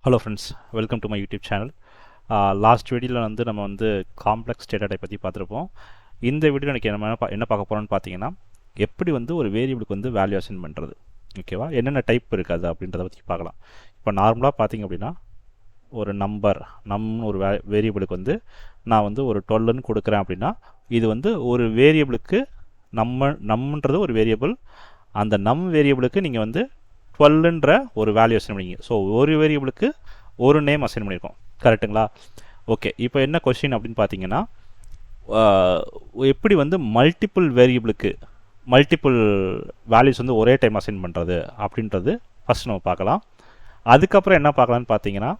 Hello friends, welcome to my YouTube channel. Last வீடியோவில் நம்ம complex data type பற்றி பார்த்துருப்போம். இந்த வீடியோ எனக்கு என்ன பார்க்க போகிறோன்னு பார்த்தீங்கன்னா, எப்படி ஒரு வேரியபிளுக்கு வேல்யூ அசைன் பண்ணுறது, ஓகேவா, என்னென்ன டைப் இருக்குது அப்படின்றத பற்றி பார்க்கலாம். இப்போ நார்மலாக பார்த்தீங்க அப்படின்னா, ஒரு நம்னு ஒரு வேரியபிளுக்கு நான் ஒரு 12ன்னு கொடுக்குறேன் அப்படின்னா, இது ஒரு வேரியபிளுக்கு நம்மன்றது ஒரு வேரியபிள். அந்த நம் வேரியபிளுக்கு நீங்கள் 12ன்ற ஒரு வேல்யூ அசைன் பண்ணிங்க. ஸோ ஒரு வேரியபிளுக்கு ஒரு நேம் அசைன் பண்ணியிருக்கோம், கரெக்டுங்களா? ஓகே, இப்போ என்ன கொஸ்டின் அப்படின்னு பார்த்தீங்கன்னா, எப்படி மல்டிபிள் வேரியபிளுக்கு மல்டிபிள் வேல்யூஸ் ஒரே டைம் அசைன் பண்ணுறது அப்படின்றது ஃபஸ்ட் நம்ம பார்க்கலாம். அதுக்கப்புறம் என்ன பார்க்கலான்னு பார்த்தீங்கன்னா,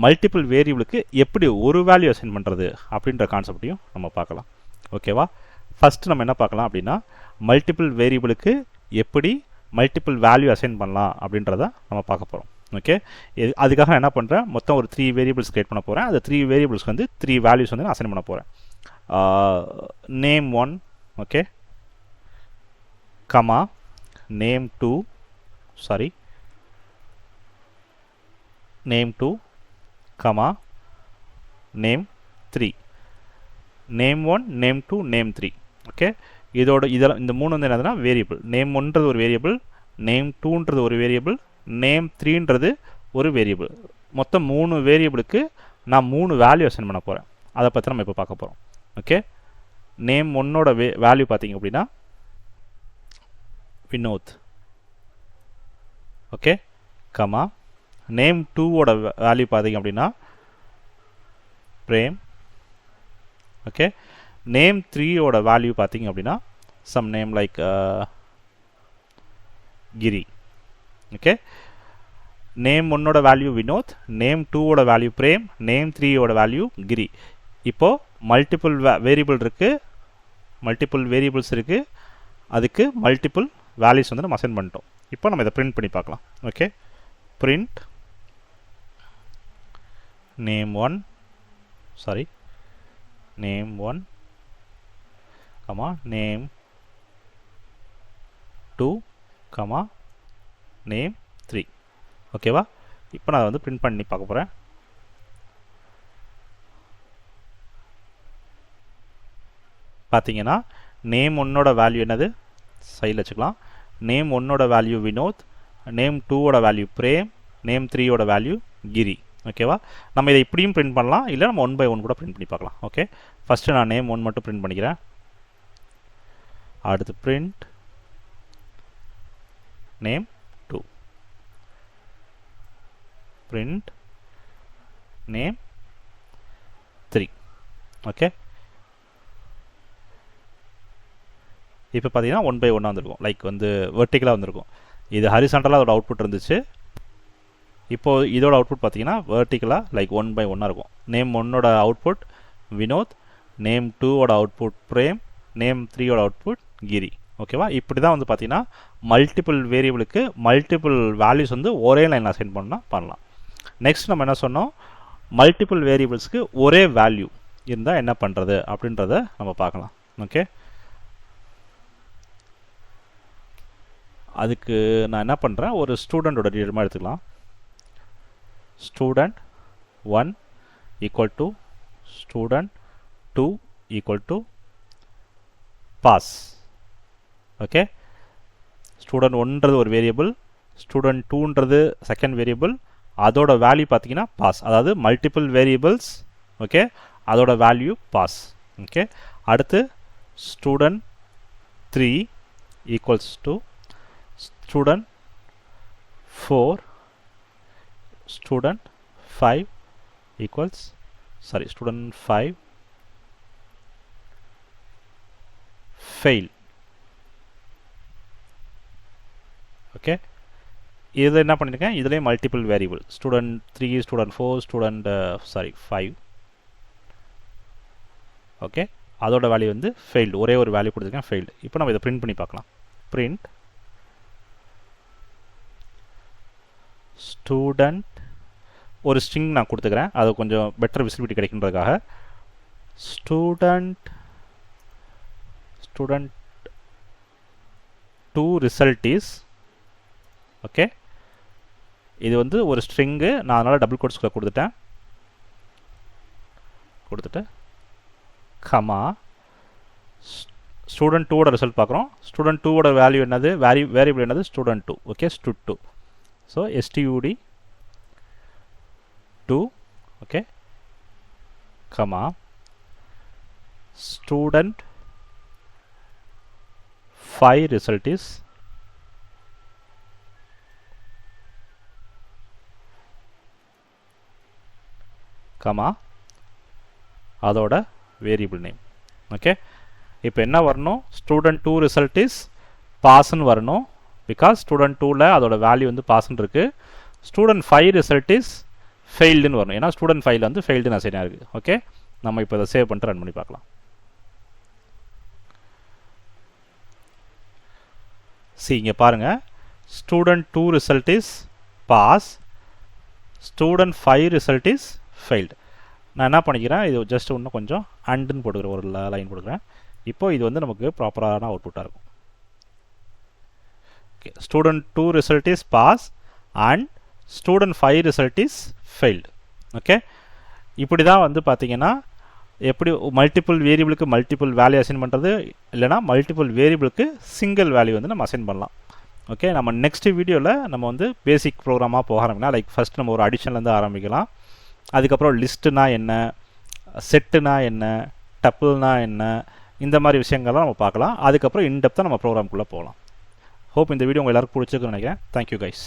மல்டிபிள் வேரியபிளுக்கு எப்படி ஒரு வேல்யூ அசைன் பண்ணுறது அப்படின்ற கான்செப்டையும் நம்ம பார்க்கலாம், ஓகேவா? ஃபஸ்ட்டு நம்ம என்ன பார்க்கலாம் அப்படின்னா, மல்டிபிள் வேரியபிளுக்கு எப்படி மல்டிபிள் வேல்யூ அசைன் பண்ணலாம் அப்படின்றத நம்ம பார்க்க போகிறோம். ஓகே, அதுக்காக நான் என்ன பண்ணுறேன், மொத்தம் ஒரு 3 வேரியபிள்ஸ் கிரியேட் பண்ண போகிறேன். அந்த 3 வேரியபிள்ஸ்க்கு 3 வேல்யூஸ் நான் அசைன் பண்ண போகிறேன். Name 1, okay, comma name 2, name 2, comma name 3, name 1, name 2, name 3. Okay, இதெல்லாம் இந்த மூணு என்னதுன்னா வேரியபிள். நேம் 1ன்றது ஒரு வேரியபிள், நேம் 2ன்றது ஒரு வேரியபிள், நேம் 3ன்றது ஒரு வேரியபிள். மொத்தம் 3 வேரியபிளுக்கு நான் 3 வேல்யூ அசைன் பண்ண போகிறேன். அதை பற்றி நம்ம இப்போ பார்க்க போகிறோம். ஓகே, நேம் 1ஓட வேல்யூ பார்த்தீங்க அப்படின்னா வினோத், ஓகே, கமா நேம் 2ஓட வேல்யூ பார்த்தீங்க அப்படின்னா பிரேம், ஓகே. நேம் 3ஓட வேல்யூ பார்த்தீங்க அப்படின்னா some name like Giri, okay. Name 1ஓட வேல்யூ வினோத், நேம் 2ஓட வேல்யூ பிரேம், நேம் 3ஓட வேல்யூ கிரி. இப்போது மல்டிபிள் வேரியபிள்ஸ் இருக்குது, அதுக்கு மல்டிபிள் வேல்யூஸ் நம்ம அசைன் பண்ணிட்டோம். இப்போ நம்ம இதை பிரிண்ட் பண்ணி பார்க்கலாம். Okay, print name 1 comma name 2 comma name 3, ஓகேவா? இப்போ நான் பிரிண்ட் பண்ணி பார்க்க போகிறேன். பார்த்தீங்கன்னா நேம் 1ஓட வேல்யூ என்னது, சைடில் வச்சுக்கலாம். நேம் 1ஓட வேல்யூ வினோத், நேம் 2ஓட வேல்யூ பிரேம், நேம் 3ஓட வேல்யூ கிரி, ஓகேவா? நம்ம இதை இப்படியும் பிரிண்ட் பண்ணலாம், இல்லை நம்ம 1 by 1 கூட பிரிண்ட் பண்ணி பார்க்கலாம். ஓகே, ஃபஸ்ட்டு நான் நேம் 1 மட்டும் பிரிண்ட் பண்ணிக்கிறேன். அடுத்து print name 2, print name 3, okay. இப்போ பார்த்தீங்கன்னா 1 by 1 வந்திருக்கும், லைக் வெர்டிக்கலாக வந்திருக்கும். இது ஹரிசாண்டலாக அதோட அவுட்புட் இருந்துச்சு. இப்போது இதோட அவுட்புட் பார்த்தீங்கன்னா வெர்டிக்கலாக லைக் 1 by 1 இருக்கும். நேம் 1ஓட அவுட்புட் வினோத், நேம் 2ஓட அவுட்புட் பிரேம், நேம் 3ஓட அவுட்புட் கிரி, ஓகேவா? இப்படி தான் பார்த்தீங்கன்னா மல்டிபிள் வேரியபிளுக்கு மல்டிபிள் வேல்யூஸ் ஒரே லைனில் அசைன் பண்ணலாம். நெக்ஸ்ட் நம்ம என்ன சொன்னோம், மல்டிபிள் வேரியபிள்ஸ்க்கு ஒரே வேல்யூ இருந்தால் என்ன பண்ணுறது அப்படின்றத நம்ம பார்க்கலாம். ஓகே, அதுக்கு நான் என்ன பண்ணுறேன், ஒரு ஸ்டூடெண்டோட டீட்டெயில்மாக எடுத்துக்கலாம். student 1 equal to student 2 equal to pass, okay. student 1ன்றது ஒரு வேரியபிள், student 2ன்றது செகண்ட் வேரியபிள், அதோட வேல்யூ பார்த்தீங்கன்னா பாஸ், அதாவது மல்டிபிள் வேரியபிள்ஸ், ஓகே, அதோட வேல்யூ பாஸ், ஓகே. அடுத்து student 3 equals to student 4, student 5 equals student 5 fail, okay. இதில் என்ன பண்ணியிருக்கேன், இதுலேயே multiple variable student 3, student 4, student 5, okay, அதோட வேல்யூ ஃபெயில்டு, ஒரே ஒரு வேல்யூ கொடுத்துருக்கேன், ஃபெயில்டு. இப்போ நம்ம இதை பிரிண்ட் பண்ணி பார்க்கலாம். பிரிண்ட் ஸ்டூடெண்ட், ஒரு ஸ்ட்ரிங் நான் கொடுத்துக்கிறேன், அது கொஞ்சம் பெட்டர் விசிபிலிட்டி கிடைக்கின்றதுக்காக. ஸ்டூடெண்ட் 2 ரிசல்ட் இஸ், ஓகே, இது வந்து ஒரு ஸ்ட்ரிங்கு, நான் அதனால் டபுள் கோட்ஸ்குள்ளே கொடுத்துட்டு கமா ஸ்டூடெண்ட் 2ஓட ரிசல்ட் பார்க்குறோம். ஸ்டூடெண்ட் 2ஓட வேல்யூ என்னது, வேரியபிள் என்னது, student 2. Okay, stud2. So stud2 okay comma student 5 result is comma அதோட வேரியபிள் நேம். ஓகே, இப்போ என்ன வரணும், ஸ்டூடெண்ட் 2 ரிசல்ட் இஸ் பாஸ்ன்னு வரணும். பிகாஸ் ஸ்டூடெண்ட் 2ல அதோட வேல்யூ வந்து பாஸ்ன்னு இருக்கு. ஸ்டூடெண்ட் 5 ரிசல்ட் இஸ் ஃபெயில்டுன்னு வரணும். ஏன்னா ஸ்டூடெண்ட் 5ல வந்து ஃபெயில்டுன்னு அசைன் ஆயிருக்கு. ஓகே, நம்ம இப்போ இதை சேவ் பண்ணிட்டு ரன் பண்ணி பார்க்கலாம். இங்கே பாருங்கள், student 2 result is pass, student 5 result is failed. நான் என்ன பண்ணிக்கிறேன், இது ஜஸ்ட் இன்னும் கொஞ்சம் அண்டுன்னு போட்டுக்கிறேன், ஒரு லைன் போட்டுக்கிறேன். இப்போ இது வந்து நமக்கு ப்ராப்பரான அவுட்புட்டாக இருக்கும். Okay, student 2 result is pass and student 5 result is failed. Okay, இப்படி தான் வந்து பார்த்தீங்கன்னா எப்படி மல்டிபிள் வேரியபிளுக்கு மல்டிபிள் வேல்யூ அசைன் பண்ணுறது, இல்லைனா மல்டிபிள் வேரியபிளுக்கு சிங்கிள் வேல்யூ வந்து நம்ம அசைன் பண்ணலாம். ஓகே, நம்ம நெக்ஸ்ட் வீடியோவில் நம்ம வந்து பேசிக் ப்ரோக்ராமாக போக ஆரம்பிக்கலாம். லைக் ஃபஸ்ட் நம்ம ஒரு அடிஷன்லேருந்து ஆரம்பிக்கலாம். அதுக்கப்புறம் லிஸ்ட்டுனா என்ன, செட்டுனா என்ன, டப்புள்னா என்ன, இந்த மாதிரி விஷயங்கள்லாம் நம்ம பார்க்கலாம். அதுக்கப்புறம் இன்டெப்த்தாக நம்ம ப்ரோக்ராம்குள்ளே போகலாம். ஹோப் இந்த வீடியோ உங்கள் எல்லாருக்கும் பிடிச்சிருக்குன்னு நினைக்கிறேன். Thank you guys.